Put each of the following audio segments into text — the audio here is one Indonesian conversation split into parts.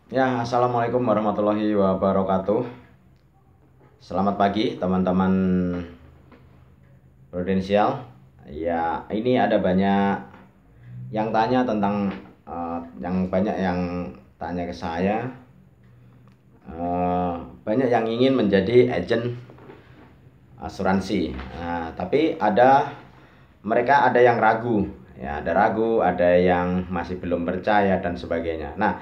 Ya, assalamualaikum warahmatullahi wabarakatuh. Selamat pagi, teman-teman Prudensial. Ya, ini ada banyak yang tanya tentang yang banyak yang tanya ke saya. Banyak yang ingin menjadi agen asuransi. Nah, tapi mereka ada yang ragu, ya, ada yang masih belum percaya dan sebagainya. Nah,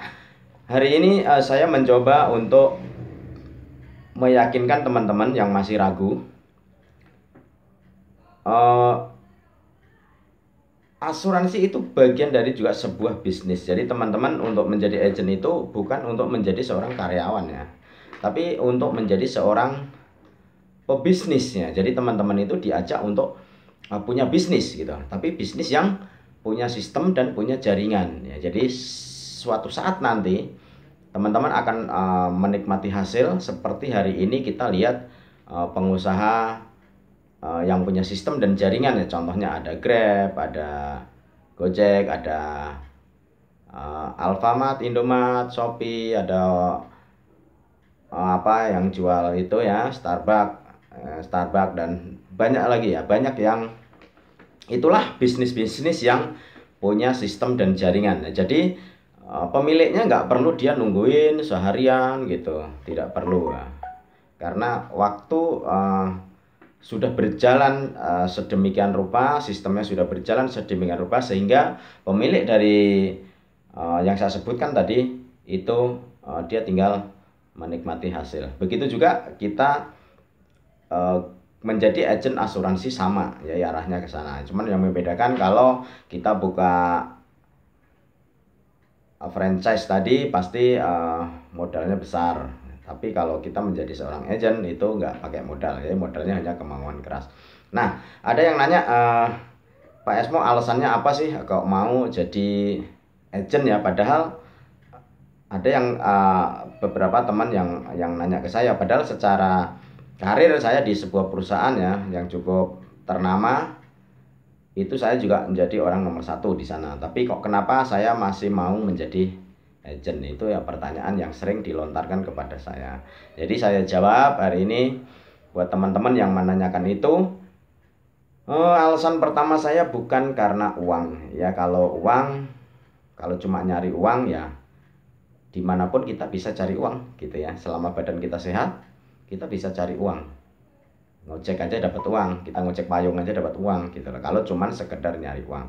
hari ini saya mencoba untuk meyakinkan teman-teman yang masih ragu. uh, Asuransi itu bagian dari juga sebuah bisnis. Jadi teman-teman untuk menjadi agent itu bukan untuk menjadi seorang karyawan ya, tapi untuk menjadi seorang pebisnisnya. Jadi teman-teman itu diajak untuk punya bisnis gitu, tapi bisnis yang punya sistem dan punya jaringan ya. Jadi suatu saat nanti teman-teman akan menikmati hasil seperti hari ini kita lihat pengusaha yang punya sistem dan jaringan ya. Contohnya ada Grab, ada Gojek, ada Alfamart, Indomart, Shopee, ada apa yang jual itu ya, Starbucks dan banyak lagi ya. Banyak yang itulah bisnis-bisnis yang punya sistem dan jaringan. Nah, jadi pemiliknya nggak perlu dia nungguin seharian gitu, tidak perlu ya. Karena waktu sudah berjalan sedemikian rupa, sistemnya sudah berjalan sedemikian rupa sehingga pemilik dari yang saya sebutkan tadi itu dia tinggal menikmati hasil. Begitu juga kita menjadi agen asuransi sama ya, arahnya ke sana. Cuman yang membedakan kalau kita buka franchise tadi pasti modalnya besar. Tapi kalau kita menjadi seorang agent itu nggak pakai modal ya, modalnya hanya kemauan keras. Nah, ada yang nanya, Pak Esmo alasannya apa sih kok mau jadi agent ya? Padahal ada yang beberapa teman yang nanya ke saya, padahal secara karir saya di sebuah perusahaan ya yang cukup ternama, itu saya juga menjadi orang nomor satu di sana. Tapi kok kenapa saya masih mau menjadi agent? Itu ya pertanyaan yang sering dilontarkan kepada saya. Jadi saya jawab hari ini buat teman-teman yang menanyakan itu. Alasan pertama saya bukan karena uang ya. Kalau cuma nyari uang ya dimanapun kita bisa cari uang gitu ya. Selama badan kita sehat, kita bisa cari uang. Ngojek aja dapat uang, kita ngojek payung aja dapat uang gitu loh, kalau cuman sekedar nyari uang.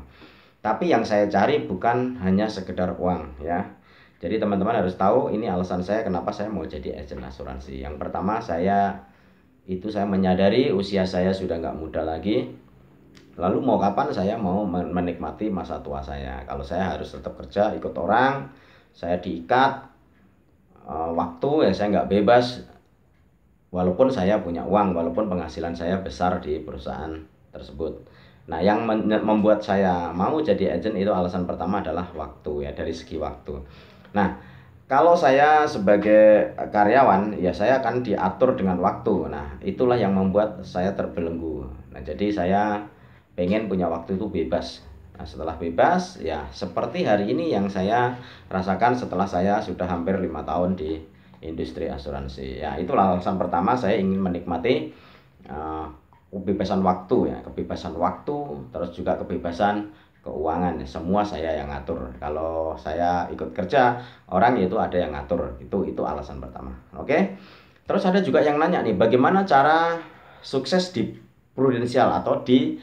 Tapi yang saya cari bukan hanya sekedar uang ya. Jadi teman-teman harus tahu ini alasan saya kenapa saya mau jadi agen asuransi. Yang pertama, saya menyadari usia saya sudah nggak muda lagi. Lalu mau kapan saya mau menikmati masa tua saya? Kalau saya harus tetap kerja ikut orang, saya diikat waktu ya, saya nggak bebas. Walaupun saya punya uang, walaupun penghasilan saya besar di perusahaan tersebut. Nah, yang membuat saya mau jadi agent itu alasan pertama adalah waktu ya, dari segi waktu. Nah, kalau saya sebagai karyawan ya saya akan diatur dengan waktu. Nah, itulah yang membuat saya terbelenggu. Nah, jadi saya pengen punya waktu itu bebas. Nah, setelah bebas ya seperti hari ini yang saya rasakan setelah saya sudah hampir 5 tahun di industri asuransi ya. Itulah alasan pertama saya ingin menikmati kebebasan waktu ya, kebebasan waktu, terus juga kebebasan keuangan ya. Semua saya yang ngatur. Kalau saya ikut kerja orang itu ada yang ngatur. Itu alasan pertama. Oke. Terus ada juga yang nanya nih, bagaimana cara sukses di prudensial atau di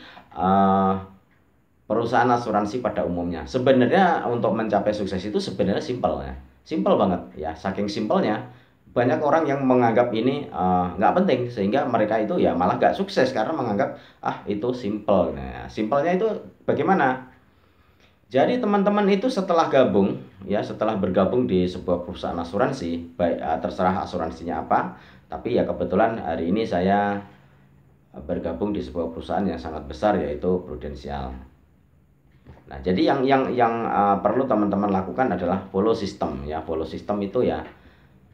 perusahaan asuransi pada umumnya. Sebenarnya untuk mencapai sukses itu sebenarnya simpel ya. Simpel banget ya. Saking simpelnya banyak orang yang menganggap ini nggak penting sehingga mereka itu ya malah nggak sukses karena menganggap itu simpel. Nah, simpelnya itu bagaimana? Jadi teman-teman itu setelah bergabung di sebuah perusahaan asuransi, baik terserah asuransinya apa, tapi ya kebetulan hari ini saya bergabung di sebuah perusahaan yang sangat besar yaitu Prudensial. Nah, jadi yang perlu teman-teman lakukan adalah follow system ya. Follow system itu ya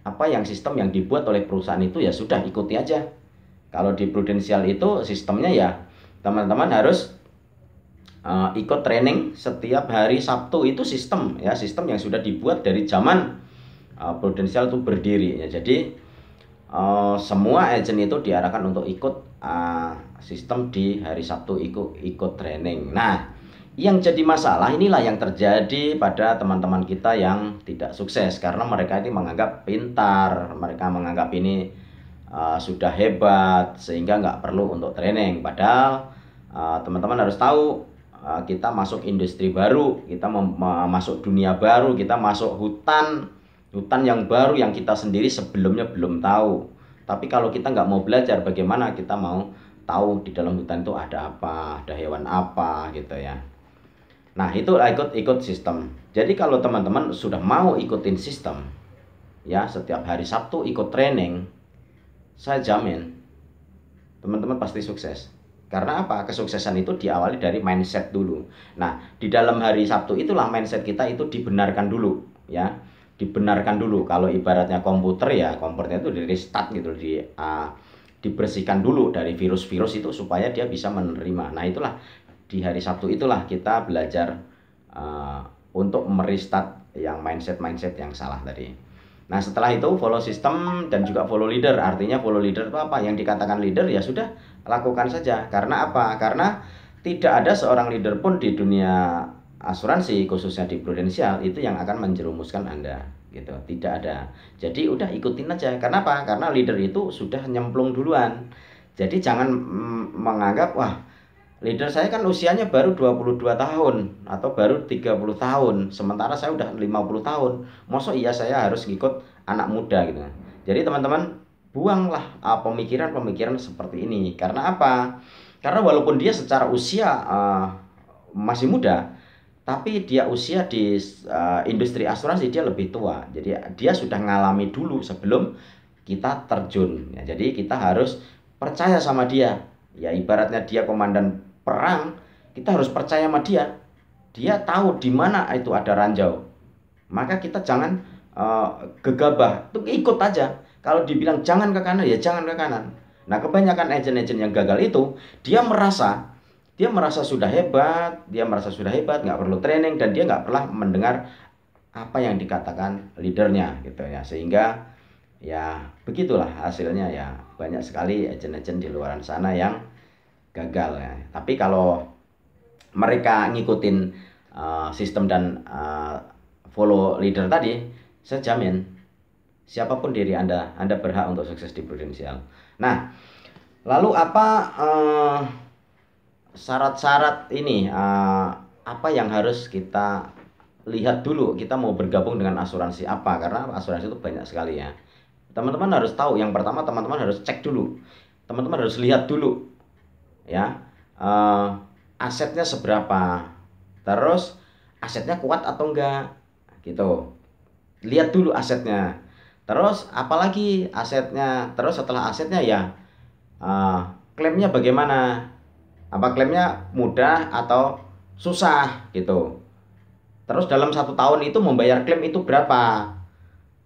apa yang sistem yang dibuat oleh perusahaan itu ya sudah ikuti aja. Kalau di Prudensial itu sistemnya ya teman-teman harus ikut training setiap hari Sabtu. Itu sistem ya, sistem yang sudah dibuat dari zaman prudensial itu berdiri ya. Jadi semua agent itu diarahkan untuk ikut sistem di hari Sabtu, ikut training. Nah, yang jadi masalah inilah yang terjadi pada teman-teman kita yang tidak sukses, karena mereka ini menganggap pintar, mereka menganggap ini sudah hebat sehingga nggak perlu untuk training. Padahal teman-teman harus tahu, kita masuk industri baru, kita masuk dunia baru, kita masuk hutan yang baru yang kita sendiri sebelumnya belum tahu. Tapi kalau kita nggak mau belajar, bagaimana kita mau tahu di dalam hutan itu ada apa, ada hewan apa gitu ya. Nah, itu ikut sistem. Jadi kalau teman-teman sudah mau ikutin sistem ya, setiap hari Sabtu ikut training, saya jamin teman-teman pasti sukses. Karena apa? Kesuksesan itu diawali dari mindset dulu. Nah, di dalam hari Sabtu itulah mindset kita itu dibenarkan dulu ya. Dibenarkan dulu. Kalau ibaratnya komputer ya, komputernya itu di restart gitu, dibersihkan dulu dari virus-virus itu supaya dia bisa menerima. Nah, itulah di hari Sabtu itulah kita belajar untuk merestart yang mindset yang salah tadi. Nah, setelah itu follow system dan juga follow leader. Artinya follow leader itu apa? Yang dikatakan leader ya sudah, lakukan saja. Karena apa? Karena tidak ada seorang leader pun di dunia asuransi, khususnya di prudensial, itu yang akan menjerumuskan Anda gitu. Tidak ada. Jadi udah ikutin aja. Karena apa? Karena leader itu sudah nyemplung duluan. Jadi jangan menganggap, wah, leader saya kan usianya baru 22 tahun atau baru 30 tahun, sementara saya udah 50 tahun. Masa iya saya harus ngikut anak muda gitu. Jadi teman-teman, buanglah pemikiran-pemikiran seperti ini. Karena apa? Karena walaupun dia secara usia masih muda, tapi dia usia di industri asuransi dia lebih tua. Jadi dia sudah ngalami dulu sebelum kita terjun. Ya, jadi kita harus percaya sama dia. Ya, ibaratnya dia komandan perang, kita harus percaya sama dia. Dia tahu di mana itu ada ranjau. Maka kita jangan gegabah, tuh ikut aja. Kalau dibilang jangan ke kanan, ya jangan ke kanan. Nah, kebanyakan agent-agent yang gagal itu dia merasa sudah hebat, nggak perlu training, dan dia nggak pernah mendengar apa yang dikatakan leadernya gitu ya. Sehingga ya begitulah hasilnya ya, banyak sekali agent-agent di luar sana yang gagal ya. Tapi kalau mereka ngikutin sistem dan follow leader tadi, saya jamin siapapun diri Anda berhak untuk sukses di prudensial. Nah, lalu apa syarat-syarat ini, apa yang harus kita lihat dulu kita mau bergabung dengan asuransi apa? Karena asuransi itu banyak sekali ya. Teman-teman harus tahu, yang pertama teman-teman harus cek dulu. Teman-teman harus lihat dulu ya, asetnya seberapa, terus asetnya kuat atau enggak gitu. Lihat dulu asetnya, terus apalagi asetnya, terus setelah asetnya ya klaimnya bagaimana, apa klaimnya mudah atau susah gitu. Terus dalam 1 tahun itu membayar klaim itu berapa.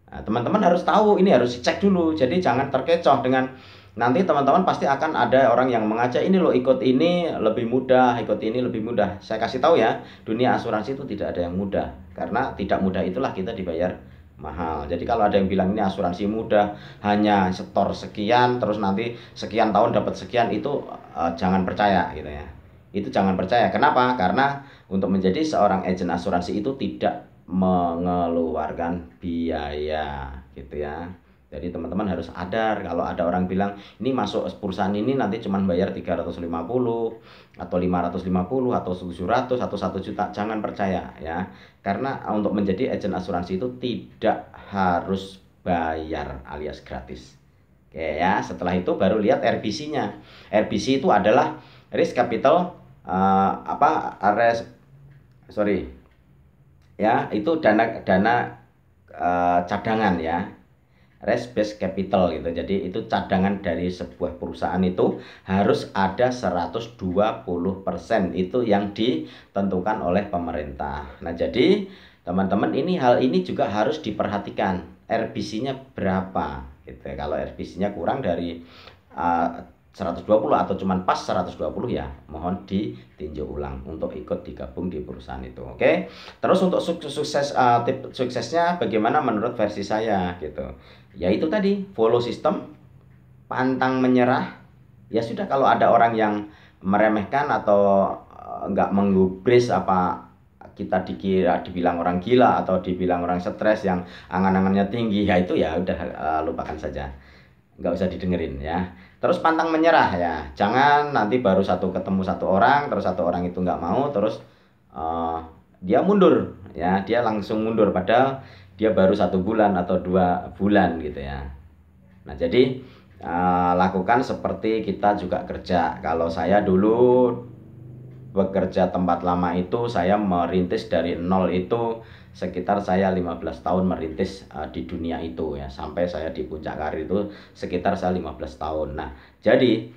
Nah, teman-teman harus tahu, ini harus dicek dulu. Jadi jangan terkecoh dengan nanti teman-teman pasti akan ada orang yang mengajak, ini loh ikut ini lebih mudah, ikut ini lebih mudah. Saya kasih tahu ya, dunia asuransi itu tidak ada yang mudah. Karena tidak mudah itulah kita dibayar mahal. Jadi kalau ada yang bilang ini asuransi mudah, hanya setor sekian, terus nanti sekian tahun dapat sekian, itu jangan percaya gitu ya. Itu jangan percaya. Kenapa? Karena untuk menjadi seorang agen asuransi itu tidak mengeluarkan biaya gitu ya. Jadi teman-teman harus sadar, kalau ada orang bilang ini masuk perusahaan ini nanti cuma bayar 350 atau 550 atau 700 atau 1 juta, jangan percaya ya. Karena untuk menjadi agen asuransi itu tidak harus bayar alias gratis. Oke ya, setelah itu baru lihat RBC-nya. RBC itu adalah risk capital ya, itu dana cadangan ya, risk based capital gitu. Jadi itu cadangan dari sebuah perusahaan itu harus ada 120%, itu yang ditentukan oleh pemerintah. Nah, jadi teman-teman hal ini juga harus diperhatikan, RBC-nya berapa gitu. Kalau RBC-nya kurang dari 120 atau cuman pas 120 ya mohon ditinjau ulang untuk ikut digabung di perusahaan itu. Oke. Terus untuk tip suksesnya bagaimana menurut versi saya gitu. Ya itu tadi, follow sistem, pantang menyerah. Ya sudah, kalau ada orang yang meremehkan atau nggak menggubris apa kita dibilang orang gila atau dibilang orang stres yang angan-angannya tinggi, ya itu ya udah lupakan saja, nggak usah didengerin ya. Terus pantang menyerah ya, jangan nanti baru ketemu satu orang, terus satu orang itu nggak mau, terus dia mundur ya, dia langsung mundur padahal dia baru 1 bulan atau 2 bulan gitu ya. Nah jadi lakukan seperti kita juga kerja. Kalau saya dulu bekerja tempat lama itu, saya merintis dari nol itu sekitar saya 15 tahun merintis di dunia itu ya, sampai saya di puncak karir itu sekitar saya 15 tahun. Nah jadi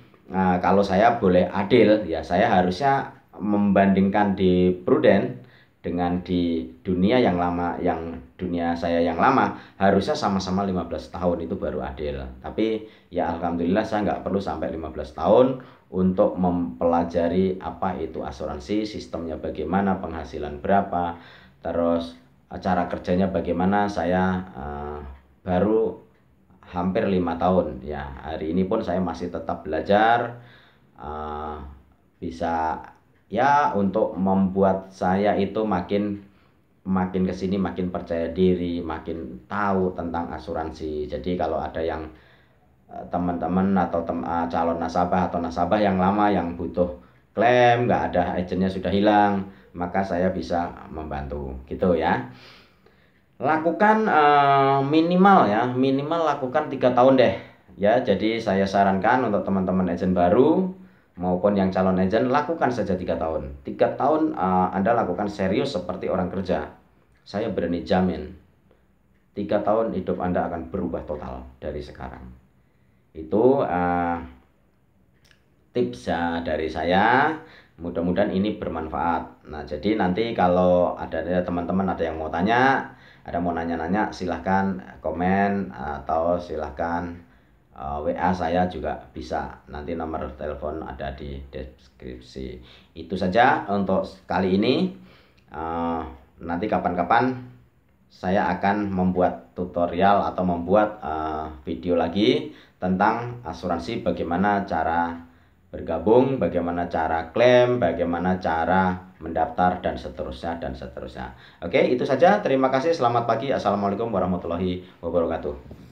kalau saya boleh adil ya, saya harusnya membandingkan di Prudent dengan di dunia yang lama, yang dunia saya yang lama, harusnya sama-sama 15 tahun itu baru adil. Tapi ya alhamdulillah saya nggak perlu sampai 15 tahun untuk mempelajari apa itu asuransi, sistemnya bagaimana, penghasilan berapa, terus cara kerjanya bagaimana. Saya baru hampir 5 tahun ya, hari ini pun saya masih tetap belajar, bisa ya untuk membuat saya itu makin kesini makin percaya diri, makin tahu tentang asuransi. Jadi kalau ada yang teman-teman atau calon nasabah atau nasabah yang lama yang butuh klaim, nggak ada agennya sudah hilang, maka saya bisa membantu gitu ya. Lakukan minimal lakukan 3 tahun deh ya. Jadi saya sarankan untuk teman-teman agent baru maupun yang calon agent, lakukan saja 3 tahun. 3 tahun Anda lakukan serius seperti orang kerja. Saya berani jamin 3 tahun hidup Anda akan berubah total dari sekarang. Itu tips dari saya, mudah-mudahan ini bermanfaat. Nah jadi nanti kalau ada teman-teman ada yang mau tanya, ada mau nanya-nanya, silahkan komen atau silahkan WA saya juga bisa, nanti nomor telepon ada di deskripsi. Itu saja untuk kali ini. Nanti kapan-kapan saya akan membuat tutorial atau membuat video lagi tentang asuransi, bagaimana cara bergabung, bagaimana cara klaim, bagaimana cara mendaftar, dan seterusnya dan seterusnya. Oke, itu saja. Terima kasih. Selamat pagi. Assalamualaikum warahmatullahi wabarakatuh.